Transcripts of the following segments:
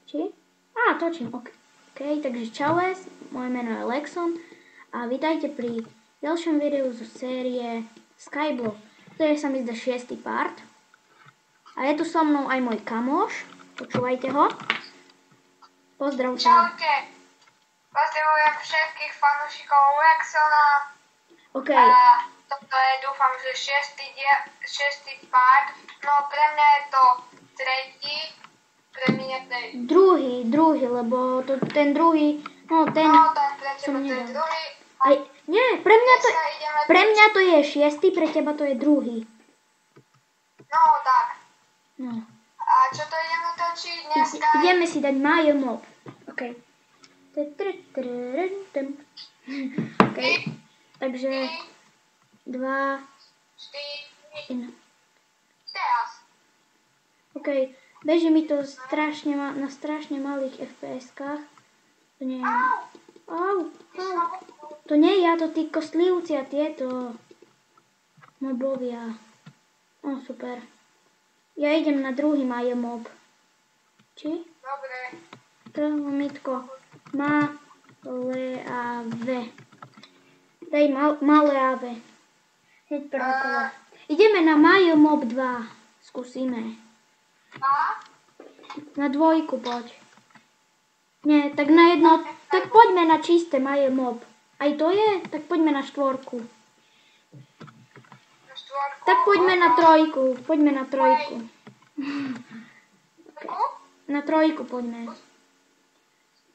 Či? Točím, ok. Takže čaues, moje meno je Lexon a vítajte pri ďalšom videu zo série Skyblock. To je sa mi zdá 6. part. A je tu so mnou aj môj kamoš, počúvajte ho. Pozdrav. Čaute. Pozdravujem všetkých fanúšikov Lexona. Ok. A toto je, dúfam, že 6. part. No pre mňa je to 3. Pre mňa to je... Druhý, lebo ten druhý, No, ten pre teba to je druhý. Nie, pre mňa to je 6, pre teba to je druhý. No, tak. No. A čo to ideme točiť dneska? Ideme si dať Mario Mob. Ok. Ok. Takže 2, 4, teraz. Ok. Beží mi to na strašne malých FPS-kách. To nie je... Au. To nie ja, to tí kostlivci a tieto mobovia. Super. Ja idem na druhý Mario Mob. Či? Dobre. Mitko. Maleave. Daj Maleave. Hneď prvé kolo. Ideme na Mario Mob 2. Skúsime. Na 2 poď. Nie, tak na jedno. Tak poďme na čisté Mario Mob. Aj to je? Tak poďme na 4. Tak poďme na 3. Poďme na 3. Na 3 poďme.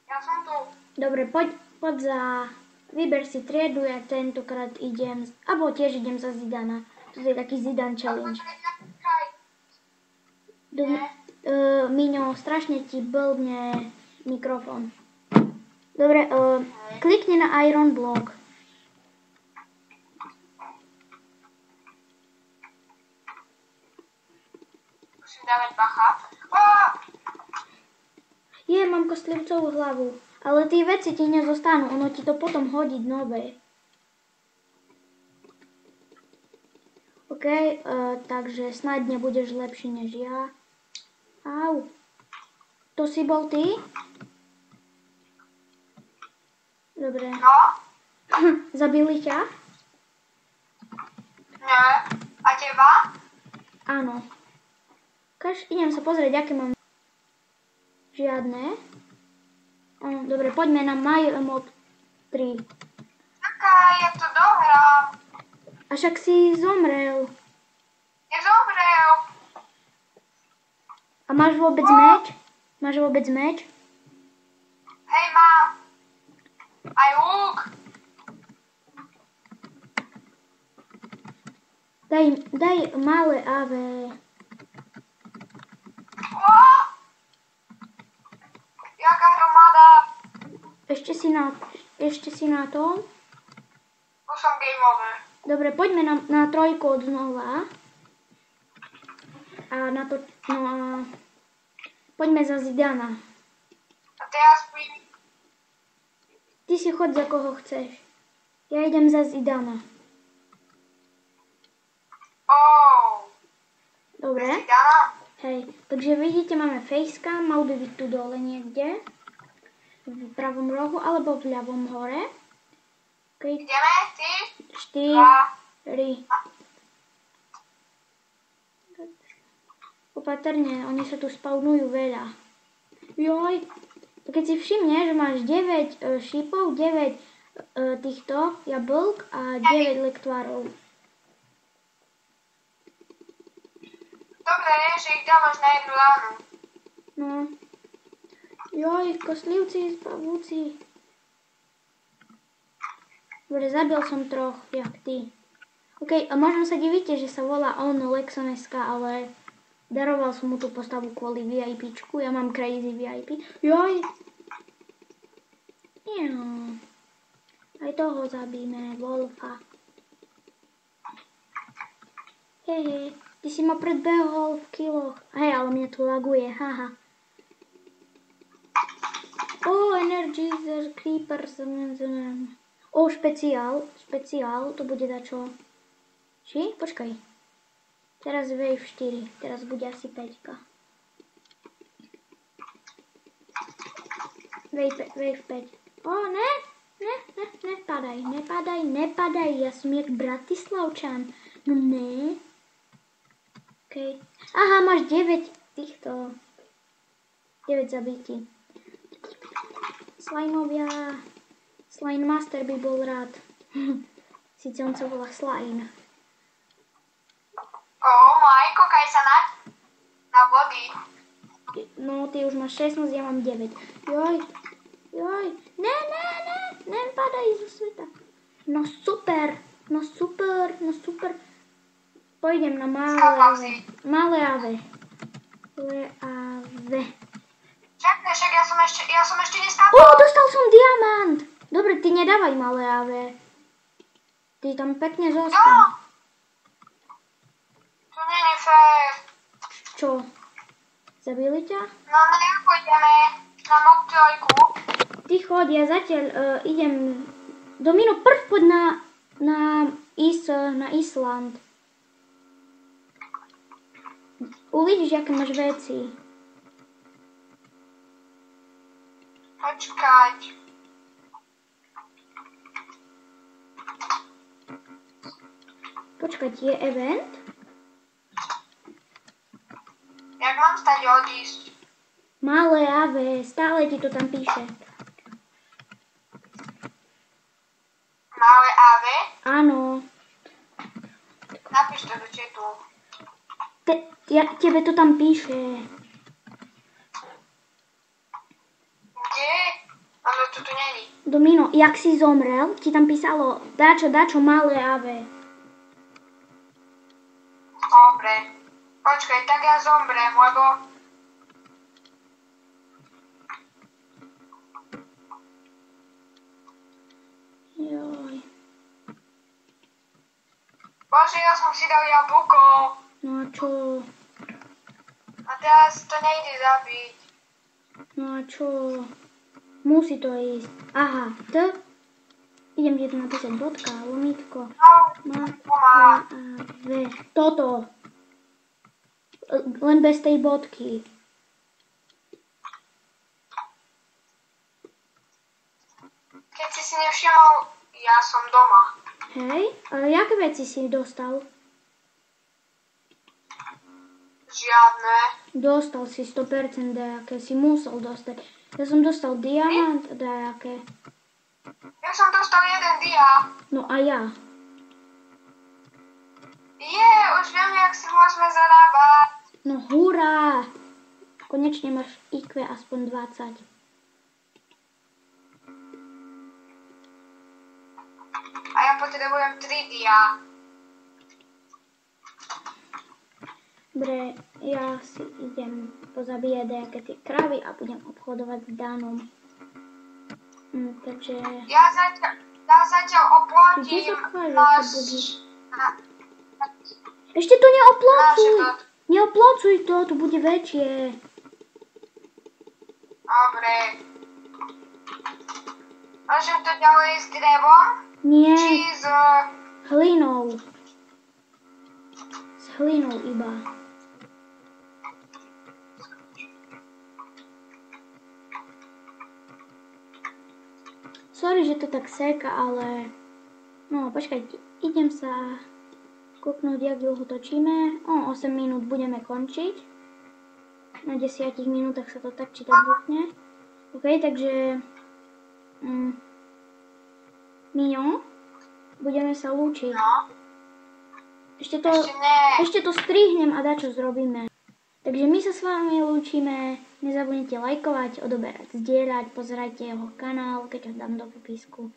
Ja som tu. Dobre, poď za... Vyber si triedu, ja tentokrát idem... Abo tiež idem za Zidana. To je taký Zidan challenge. Miňo, strašne ti blbne mikrofón. Dobre, klikni na Iron Block. Musím dávať bacha. Mám kostlivcovú hlavu. Ale tie veci ti nezostanú, ono ti to potom hodí nové. OK, takže snad nebudeš lepší než ja. Au. To si bol ty? Dobre. No? Zabili ťa? Nie. A teba? Áno. Idem sa pozrieť, aké mám. Žiadne. Dobre, poďme na Mario Mob 3. Čakaj, ja to dohrám. A však si zomrel. Nezomrel. A máš vôbec meč? Máš vôbec meč? Hej, mám. Aj lúk. Daj malé AV. Jaká hromada. Ešte si na tom? Už som game over. Dobre, poďme na 3 od znova. A na to... No a... Poďme za Zidana. A teraz príď. Ty si chod za koho chceš. Ja idem za Zidana. Dobre. Zidana? Hej, takže vidíte, máme facecam, mal by byť tu dole niekde. V pravom rohu, alebo v ľavom hore. Okay. Ideme, 4. Opatrne, oni sa tu spawnujú veľa. Joj, keď si všimne, že máš 9 šípov, 9 týchto jablk a 9 lektvárov. Dobre je, že ich dávaš na jednu ránu. No. Joj, kostlivci, spavúci. Dobre, zabil som 3, jak ty. OK, a možno sa divíte, že sa volá on Lexon.sk, ale daroval som mu tú postavu kvôli VIPčku. Ja mám crazy VIP. Joj. Aj toho zabíme, Wolfa. Hehe, ty si ma predbehol v kiloch. Hej, ale mne tu laguje, haha. Energy, Creepers. Špeciál, to bude dačo. Či? Počkaj. Teraz wave 4, teraz bude asi 5. Vej vpäť. Ne, nepadaj, ja som jak Bratislavčan. No ne. Okay. Aha, máš 9 týchto. 9 zabití. Slimeovia. Slime Master by bol rád. Sice on sa volá Slime. Kokaj sa na vody. No, ty už máš 16, ja mám 9. Joj. Ne, padaj zo sveta. No super. Pôjdem na malé ave. Však ja som ešte neskápal. Dostal som diamant. Dobre, ty nedávaj malé ave. Ty tam pekne zostaň. To nie je fér. Čo? Zabili ťa? No nejako ideme na mob 3. Ty choď, ja zatiaľ idem... Domino, prv poď na Island. Uvidíš, aké máš veci. Počkať, je event? Jak mám stať odísť? Malé ave, stále ti to tam píše. Malé ave? Áno. Napíš to do chatu. Tebe to tam píše. Kde? Ale to tu není. Domino, jak si zomrel, ti tam písalo dačo malé ave. Dobre. Počkaj, tak ja zomrem, lebo... Joj. Bože, ja som si dal jablko. No a čo? A teraz to nejde zabiť. No a čo? Musí to ísť. Aha, idem ti tu napísať bodka, lomitko. Toto. Len bez tej bodky. Keď si nevšimol, ja som doma. Hej, ale jaké veci si dostal? Žiadne. Dostal si 100% dajaké, si musel dostať. Ja som dostal diamant dajaké. Ja som dostal 1 dia. No a ja. Už viem, jak si môžeme zarábať. No hurá! Konečne máš IQ aspoň 20. A ja potrebujem 3 dia. Dobre, ja si idem pozabíjať nejaké tie kravy a budem obchodovať s Danom. Takže... Ja zatiaľ oplotím Ešte to neoplocuj! Neoplocuj to, tu bude väčšie. Dobre. Môžem to ďalej s drevom? Nie. Či s... Hlinou. S hlinou iba. Sorry, že to tak seka, ale... No, počkajte, idem sa kúknúť, jak dlho točíme. 8 minút budeme končiť. Na 10 minútach sa to tak či tak vypne. OK, takže... Miňo, budeme sa lúčiť. No. Ešte to strihnem a dačo zrobíme. Takže my sa s vami lúčime. Nezabudnite lajkovať, odoberať, zdieľať, pozerajte jeho kanál, keď ho dám do popisku.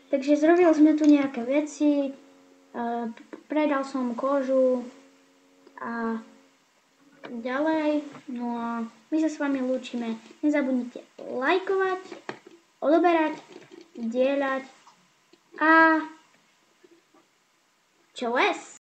Takže zrobili sme tu nejaké veci. Predal som kožu a tak ďalej. No a my sa s vami lúčime. Nezabudnite lajkovať, odoberať, zdieľať a čau.